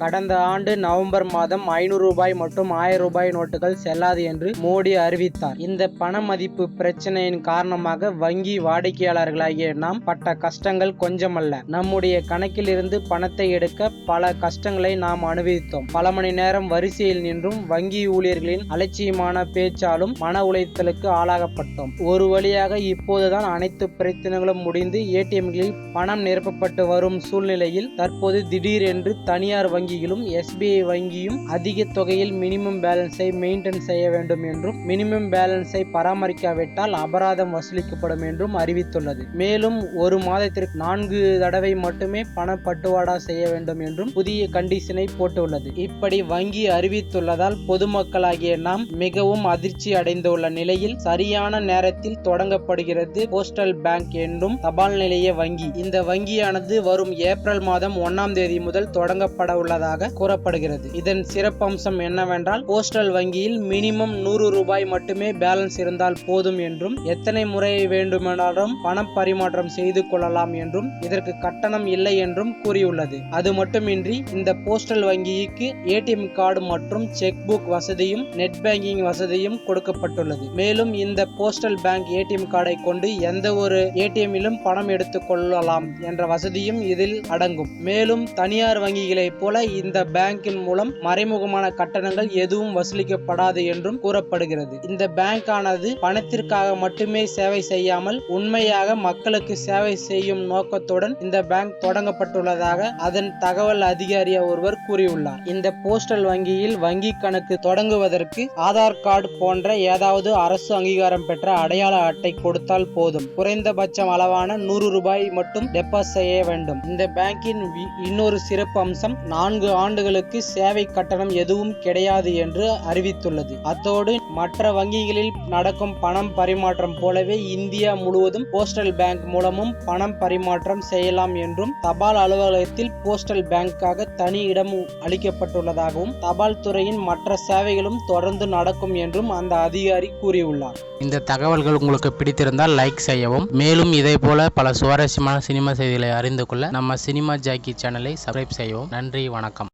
கடந்த ஆண்டு நவம்பர் மாதம் 500 ரூபாய் மற்றும் 1000 ரூபாய் நோட்டுகள் செல்லாது என்று மோடி அறிவித்தார். இந்த பண மதிப்பு பிரச்சனையின் காரணமாக வங்கி வாடிக்கையாளர்களாகிய நாம் பட்ட கஷ்டங்கள் கொஞ்சமல்ல. நம்முடைய கணக்கில் இருந்து பணத்தை எடுக்க பல கஷ்டங்களை நாம் அனுபவித்தோம். பல மணி நேரம் வரிசையில் நின்றும் வங்கி ஊழியர்களின் அலட்சியமான பேச்சாலும் மன உளைச்சலுக்கு ஆளாகப்பட்டோம். ஒரு வழியாக இப்போதுதான் அனைத்து பிரச்சனைகளும் முடிந்து ஏடிஎம்களில் பணம் நிரப்பப்பட்டு வரும் சூழ்நிலையில் தற்போது திடீரென்று தனியார் வங்கிகளும் SBI வங்கியும் அதிக தொகையில் மினிமம் பேலன்ஸை மெயின்டைன் செய்ய வேண்டும் என்றும் மினிமம் பேலன்ஸை பராமரிக்காவிட்டால் அபராதம் வசூலிக்கப்படும் என்றும் அறிவித்துள்ளது. மேலும் ஒரு மாதத்திற்கு 4 தடவை மட்டுமே பண பட்டுவாடா செய்ய வேண்டும் என்றும் புதிய கண்டிஷனை போட்டுள்ளது. இப்படி வங்கி அறிவித்துள்ளதால் பொதுமக்களாகிய நாம் மிகவும் அதிர்ச்சி அடைந்துள்ள நிலையில் சரியான நேரத்தில் தொடங்கப்படுகிறது போஸ்டல் பேங்க் என்றும் தபால் நிலைய வங்கி. இந்த வங்கியானது வரும் ஏப்ரல் மாதம் 1ஆம் தேதி முதல் தொடங்கப்பட உள்ளதாக கூறப்படுகிறது. இதன் சிறப்பம்சம் என்னவென்றால் போஸ்டல் வங்கியில் மினிமம் 100 ரூபாய் மட்டுமே பேலன்ஸ் இருந்தால் போதும் என்றும் எத்தனை முறை வேண்டுமானாலும் பணம் பரிமாற்றம் செய்து கொள்ளலாம் என்றும் இதற்கு கட்டணம் இல்லை என்றும் கூறியுள்ளது. அது மட்டுமின்றி இந்த போஸ்டல் வங்கிக்கு ATM கார்டு மற்றும் செக் புக் வசதியும் நெட் பேங்கிங் வசதியும் கொடுக்கப்பட்டுள்ளது. மேலும் இந்த போஸ்டல் பேங்க் ATM கார்டை கொண்டு எந்த ஒரு ATM-இலும் பணம் எடுத்துக் கொள்ளலாம் என்ற வசதியும் இதில் அடங்கும். மேலும் தனியார் வங்கிகளைப் போல இந்த பேங்கின் மூலம் மறைமுகமான கட்டணங்கள் எதுவும் வசூலிக்கப்படாது என்றும் கூறப்படுகிறது. இந்த பேங்க் ஆனது பணத்திற்காக மட்டுமே சேவை செய்யாமல் உண்மையாக மக்களுக்கு சேவை செய்யும் நோக்கத்துடன் இந்த பேங்க் தொடங்கப்பட்டுள்ளதாக அதன் தகவல் அதிகாரி ஒருவர் கூறியுள்ளார். இந்த போஸ்டல் வங்கியில் வங்கி கணக்கு தொடங்குவதற்கு ஆதார் கார்டு போன்ற ஏதாவது அரசு அங்கீகாரம் பெற்ற அடையாள அட்டை கொடுத்தால் போதும். குறைந்தபட்சம் அளவான 100 ரூபாய் மட்டும் டெபாசிட் செய்ய வேண்டும். இந்த பேங்கின் இன்னொரு சிறப்பு அம்சம் 4 ஆண்டுகளுக்கு சேவை கட்டணம் எதுவும் கிடையாது என்று அறிவித்துள்ளது. அத்தோடு மற்ற வங்கிகளில் நடக்கும் பணம் பரிமாற்றம் போலவே இந்தியா முழுவதும் போஸ்டல் பேங்க் மூலமும் பணம் பரிமாற்றம் செய்யலாம் என்றும் தபால் அலுவலகத்தில் போஸ்டல் பேங்காக தனி இடம் அளிக்கப்பட்டுள்ளதாகவும் தபால் துறையின் மற்ற சேவைகளும் தொடர்ந்து நடக்கும் என்றும் அந்த அதிகாரி கூறியுள்ளார். இந்த தகவல்கள் உங்களுக்கு பிடித்திருந்தால் லைக் செய்யவும். மேலும் இதே போல பல சுவாரஸ்யமான சினிமா செய்திகளை அறிந்து கொள்ள நம்ம சினிமா ஜாக்கி சேனலை சப்ஸ்கிரைப் செய்யவும். நன்றி, வணக்கம்.